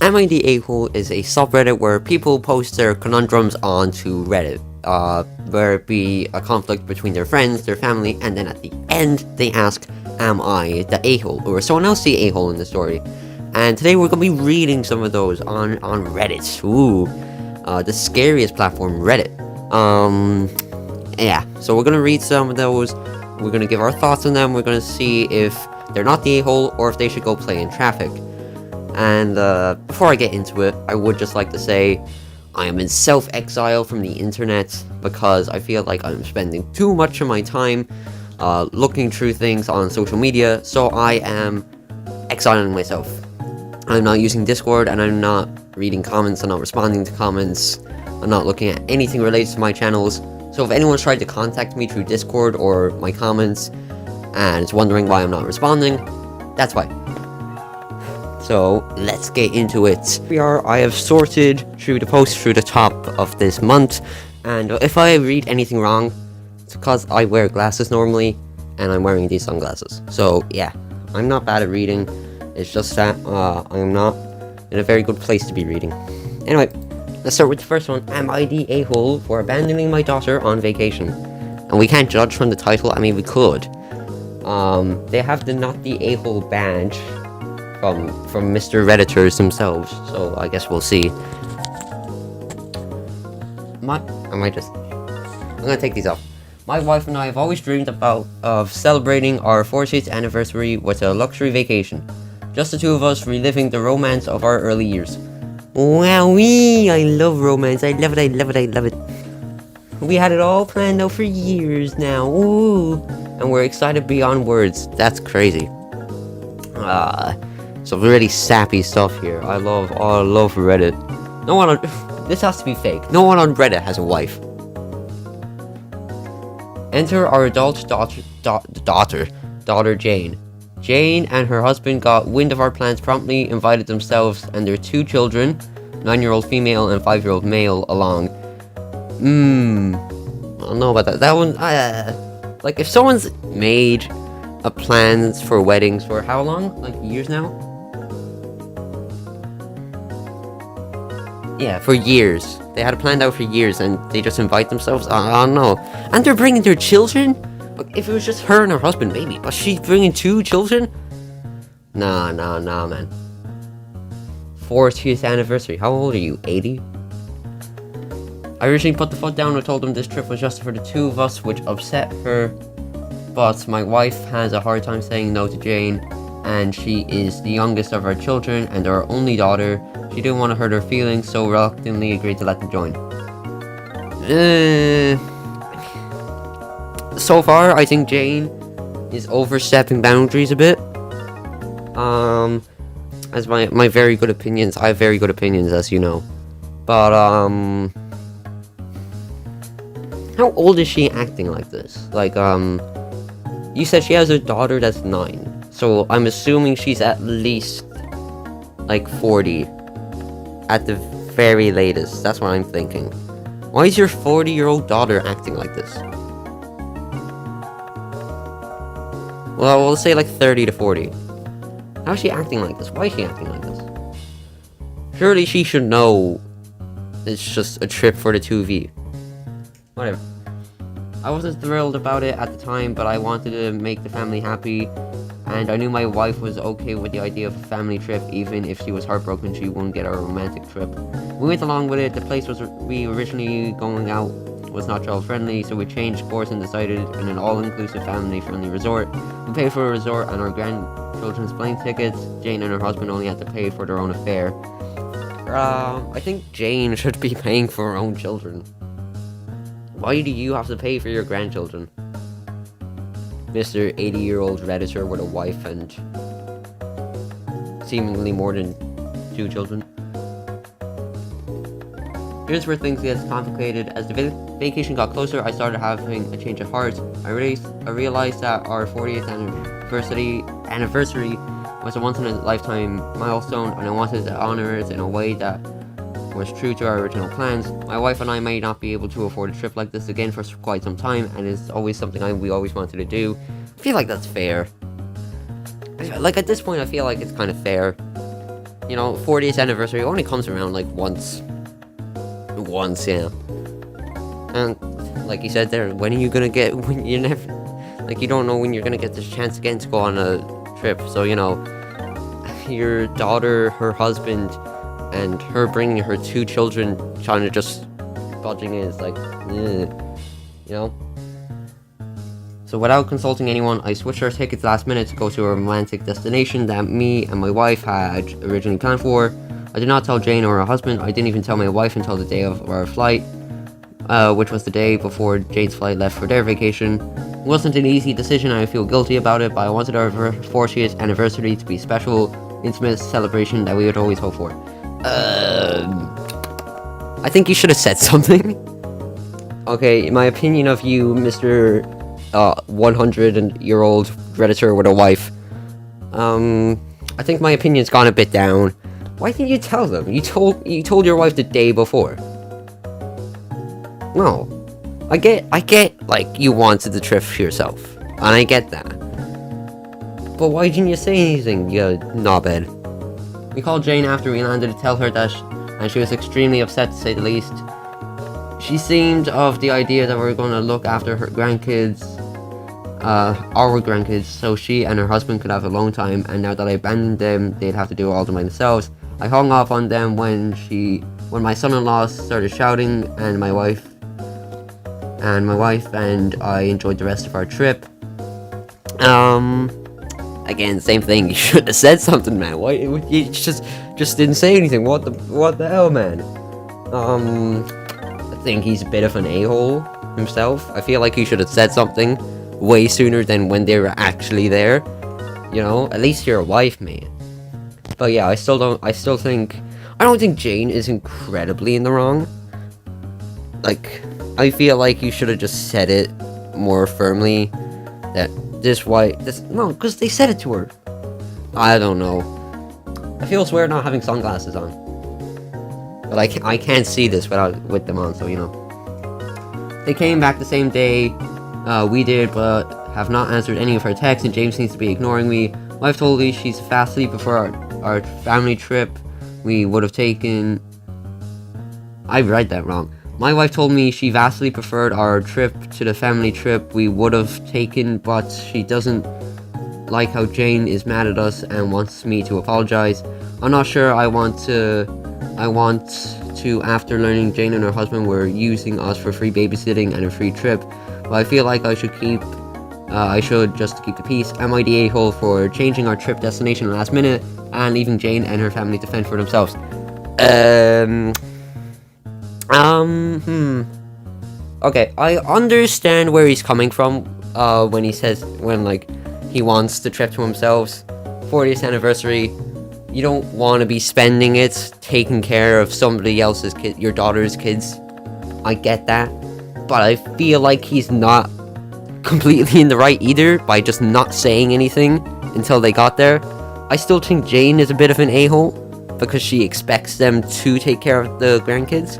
MID A-hole is a subreddit where people post their conundrums onto Reddit, where it be a conflict between their friends, their family, and then at the end they ask, am I the a-hole, or someone else the a-hole in the story? And today we're going to be reading some of those on Reddit. Ooh, the scariest platform, Reddit. Yeah, so we're going to read some of those, we're going to give our thoughts on them, we're going to see if they're not the a-hole, or if they should go play in traffic. And before I get into it, I would just like to say I am in self-exile from the internet because I feel like I'm spending too much of my time looking through things on social media, so I am exiling myself. I'm not using Discord, and I'm not reading comments, I'm not responding to comments, I'm not looking at anything related to my channels. So if anyone's tried to contact me through Discord or my comments and is wondering why I'm not responding, that's why. So let's get into it. I have sorted through the posts through the top of this month, and if I read anything wrong, it's because I wear glasses normally, and I'm wearing these sunglasses. So yeah, I'm not bad at reading, it's just that I'm not in a very good place to be reading. Anyway, let's start with the first one. Am I the a-hole for abandoning my daughter on vacation? And we can't judge from the title, I mean we could. They have the not the a-hole badge from Mr. Redditors themselves, so I guess we'll see. I'm gonna take these off. My wife and I have always dreamed of celebrating our 40th anniversary with a luxury vacation. Just the two of us reliving the romance of our early years. Wowee! I love romance, I love it. We had it all planned out for years now, ooh! And we're excited beyond words, that's crazy. Some really sappy stuff here. I love Reddit. No one on this has to be fake. No one on Reddit has a wife. Enter our adult daughter Jane. Jane and her husband got wind of our plans, promptly invited themselves and their two children, 9-year-old female and 5-year-old male, along. I don't know about that. That one, like if someone's made plans for weddings for how long? Like years now? Yeah, for years. They had it planned out for years, and they just invite themselves. I don't know. And they're bringing their children? Like, if it was just her and her husband, maybe. But she's bringing 2 children? Nah, man. 40th anniversary. How old are you? 80? I originally put the foot down and told them this trip was just for the 2 of us, which upset her. But my wife has a hard time saying no to Jane, and she is the youngest of our children and our only daughter. She didn't want to hurt her feelings, so reluctantly agreed to let them join. So far, I think Jane is overstepping boundaries a bit. As my very good opinions, I have very good opinions, as you know. But, how old is she acting like this? Like, you said she has a daughter that's 9. So I'm assuming she's at least, like, 40. At the very latest. That's what I'm thinking. Why is your 40-year-old daughter acting like this? Well, we'll say like 30 to 40. How is she acting like this? Why is she acting like this? Surely she should know it's just a trip for the 2 of you. Whatever. I wasn't thrilled about it at the time, but I wanted to make the family happy. And I knew my wife was okay with the idea of a family trip, even if she was heartbroken she wouldn't get our romantic trip. We went along with it. The place we originally going out was not child friendly, so we changed course and decided on an all-inclusive family-friendly resort. We paid for a resort and our grandchildren's plane tickets. Jane and her husband only had to pay for their own affair. I think Jane should be paying for her own children. Why do you have to pay for your grandchildren? Mr. 80-year-old Redditor with a wife and seemingly more than 2 children. Here's where things get complicated. As the vacation got closer, I started having a change of heart. I realized that our 40th anniversary was a once-in-a-lifetime milestone, and I wanted to honor it in a way that was true to our original plans. My wife and I may not be able to afford a trip like this again for quite some time, and it's always something we always wanted to do. I feel like that's fair. Like, at this point, I feel like it's kind of fair. You know, 40th anniversary only comes around like once, yeah. And like you said there, when are you gonna get, when you never, like, you don't know when you're gonna get this chance again to go on a trip. So, you know, your daughter, her husband, and her bringing her 2 children, trying to just budging in, is like, you know. So without consulting anyone, I switched our tickets last minute to go to a romantic destination that me and my wife had originally planned for. I did not tell Jane or her husband. I didn't even tell my wife until the day of our flight, which was the day before Jane's flight left for their vacation. It wasn't an easy decision and I feel guilty about it, but I wanted our 40th anniversary to be a special, intimate celebration that we would always hope for. I think you should have said something. Okay, in my opinion of you, Mr. 100-year-old redditor with a wife, I think my opinion's gone a bit down. Why didn't you tell them? You told your wife the day before. No. I get, like, you wanted the trip for yourself, and I get that. But why didn't you say anything, you knobhead? We called Jane after we landed to tell her that, and she was extremely upset to say the least. She seemed of the idea that we were going to look after her grandkids, our grandkids, so she and her husband could have alone time, and now that I abandoned them, they'd have to do it all by themselves. I hung up on them when my son-in-law started shouting, and my wife and I enjoyed the rest of our trip. Again, same thing. You should have said something, man. Why you just didn't say anything? What the hell, man? I think he's a bit of an a-hole himself. I feel like he should have said something way sooner than when they were actually there. You know, at least you're a wife, mate. But yeah, I don't think Jane is incredibly in the wrong. Like, I feel like you should have just said it more firmly that no, because they said it to her. I don't know. I feel it's weird not having sunglasses on. But I can't see this with them on, so you know. They came back the same day we did, but have not answered any of her texts, and James seems to be ignoring me. Wife told me she's vastly prefer our family trip we would have taken. I read that wrong. My wife told me she vastly preferred our trip to the family trip we would have taken, but she doesn't like how Jane is mad at us and wants me to apologize. I'm not sure I want to after learning Jane and her husband were using us for free babysitting and a free trip, but I feel like I should just to keep the peace. Am I the a-hole for changing our trip destination last minute and leaving Jane and her family to fend for themselves? Okay, I understand where he's coming from, when he wants the trip to himself. 40th anniversary, you don't want to be spending it taking care of somebody else's kid, your daughter's kids. I get that, but I feel like he's not completely in the right either by just not saying anything until they got there. I still think Jane is a bit of an a-hole because she expects them to take care of the grandkids,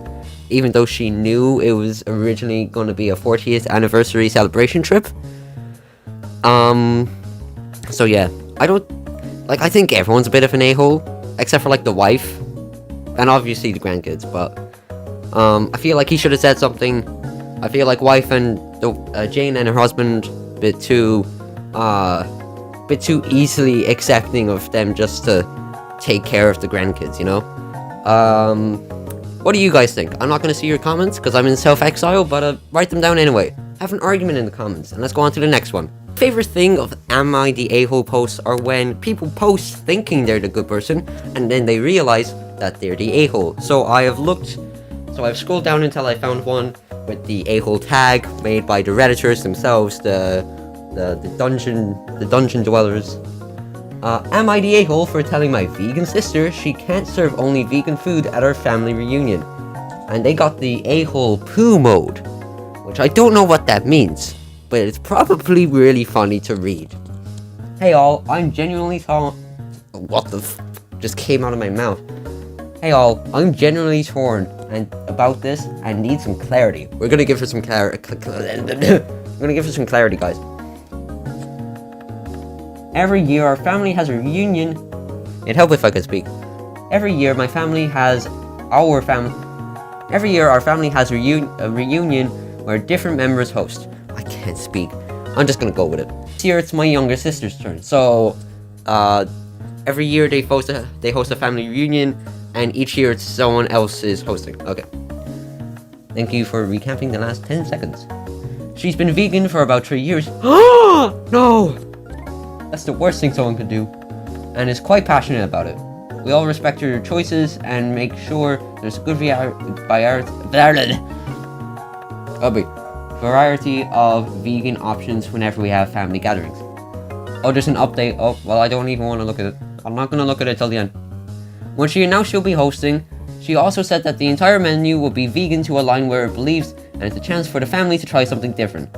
even though she knew it was originally going to be a 40th anniversary celebration trip. So yeah, I think everyone's a bit of an a-hole, except for, like, the wife, and obviously the grandkids, but, I feel like he should have said something. I feel like wife and Jane and her husband bit too easily accepting of them just to take care of the grandkids, you know? What do you guys think? I'm not going to see your comments because I'm in self-exile, but write them down anyway. Have an argument in the comments, and let's go on to the next one. Favorite thing of Am I the A-hole posts are when people post thinking they're the good person, and then they realize that they're the a-hole. So I've scrolled down until I found one with the a-hole tag made by the Redditors themselves, the dungeon dwellers. Am I the a-hole for telling my vegan sister she can't serve only vegan food at our family reunion? And they got the a-hole poo mode, which I don't know what that means, but it's probably really funny to read. Hey all, I'm genuinely just came out of my mouth. Hey all, I'm genuinely torn about this and need some clarity. We're gonna give her some clarity. We're gonna give her some clarity, guys. Every year our family has a reunion. It'd help if I could speak. Every year our family has a reunion where different members host. I can't speak. I'm just gonna go with it. This year it's my younger sister's turn. So, every year they host a family reunion, and each year it's someone else is hosting. Okay. Thank you for recapping the last 10 seconds. She's been vegan for about 3 years. No! That's the worst thing someone could do. And is quite passionate about it. We all respect her choices and make sure there's a good variety of vegan options whenever we have family gatherings. Oh, there's an update. Oh, well, I don't even want to look at it. I'm not going to look at it till the end. When she announced she'll be hosting, she also said that the entire menu will be vegan to align with her beliefs, and it's a chance for the family to try something different.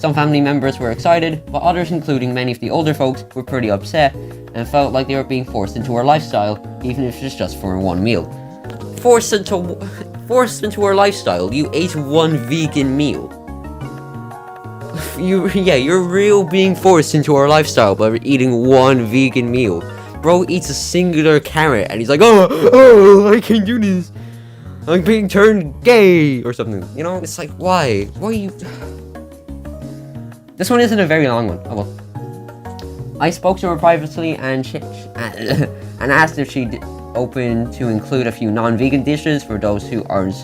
Some family members were excited, but others, including many of the older folks, were pretty upset and felt like they were being forced into her lifestyle, even if it's just for one meal. Forced into her lifestyle? You ate one vegan meal. You're real being forced into our lifestyle by eating one vegan meal. Bro eats a singular carrot and he's like, oh, I can't do this. I'm being turned gay or something. You know, it's like, why? Why are you... This one isn't a very long one. Oh well. I spoke to her privately and and asked if she'd open to include a few non-vegan dishes for those who aren't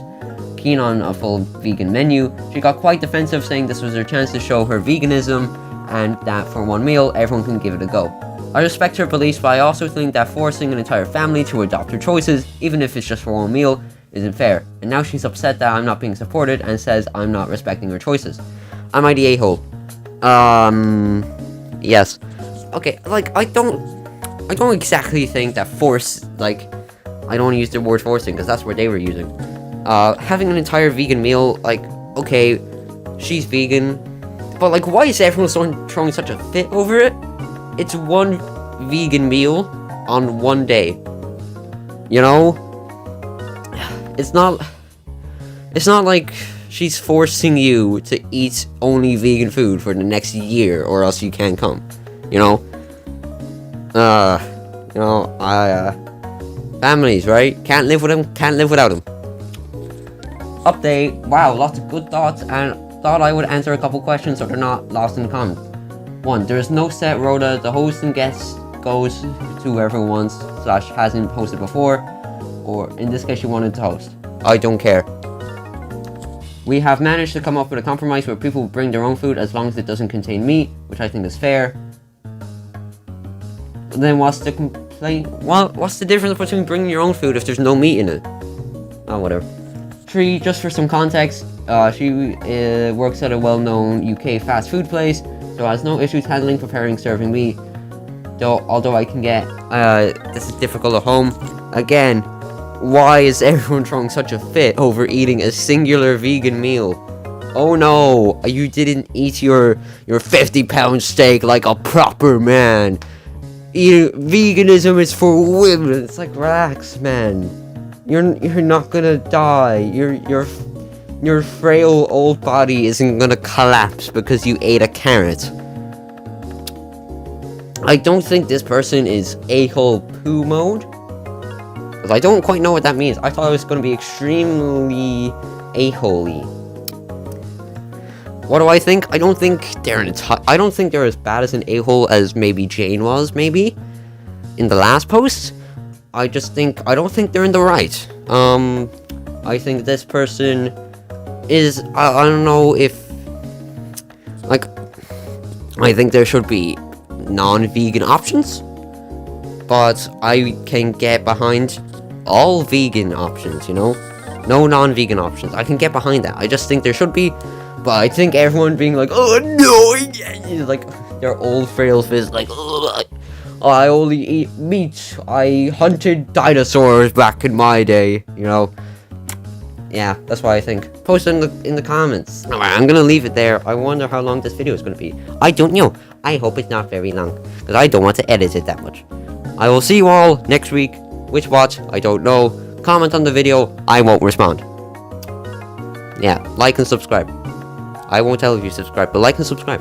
keen on a full vegan menu. She got quite defensive, saying this was her chance to show her veganism and that for one meal everyone can give it a go. I respect her beliefs, but I also think that forcing an entire family to adopt her choices, even if it's just for one meal, isn't fair. And now she's upset that I'm not being supported and says I'm not respecting her choices. Am I the a-hole? Yes. Okay, like, I don't exactly think that force, like, I don't want to use the word forcing, because that's what they were using. Having an entire vegan meal, like, okay, she's vegan, but, like, why is everyone throwing such a fit over it? It's one vegan meal on one day. You know? It's not like she's forcing you to eat only vegan food for the next year, or else you can't come. You know? Families, right? Can't live with them, can't live without them. Update. Wow, lots of good thoughts, and thought I would answer a couple questions so they're not lost in the comments. 1. There is no set rota. The host and guest goes to whoever wants / hasn't hosted before, or in this case you wanted to host. I don't care. We have managed to come up with a compromise where people bring their own food as long as it doesn't contain meat, which I think is fair. But then what's the complaint? Well, what's the difference between bringing your own food if there's no meat in it? Oh, whatever. 3. Just for some context, she works at a well-known UK fast food place, so has no issues handling, preparing, serving meat. Although I can get, this is difficult at home. Again, why is everyone throwing such a fit over eating a singular vegan meal? Oh no, you didn't eat your 50-pound steak like a proper man. Veganism is for women. It's like, relax, man. You're not gonna die. Your frail old body isn't gonna collapse because you ate a carrot. I don't think this person is a-hole poo mode. Because I don't quite know what that means. I thought it was gonna be extremely a-hole-y. What do I think? I don't think they're as bad as an a-hole as maybe Jane was, maybe, in the last post. I don't think they're in the right. I think this person is, I don't know if, like, I think there should be non-vegan options, but I can get behind all vegan options, you know? No non-vegan options. I can get behind that. I just think there should be, but I think everyone being like, oh no, like, their old frail fist, like, ugh, I only eat meat. I hunted dinosaurs back in my day, you know? Yeah, that's what I think. Post it in the comments. Alright, I'm gonna leave it there. I wonder how long this video is gonna be. I don't know. I hope it's not very long, because I don't want to edit it that much. I will see you all next week. Which what? I don't know. Comment on the video. I won't respond. Yeah, like and subscribe. I won't tell if you subscribe, but like and subscribe.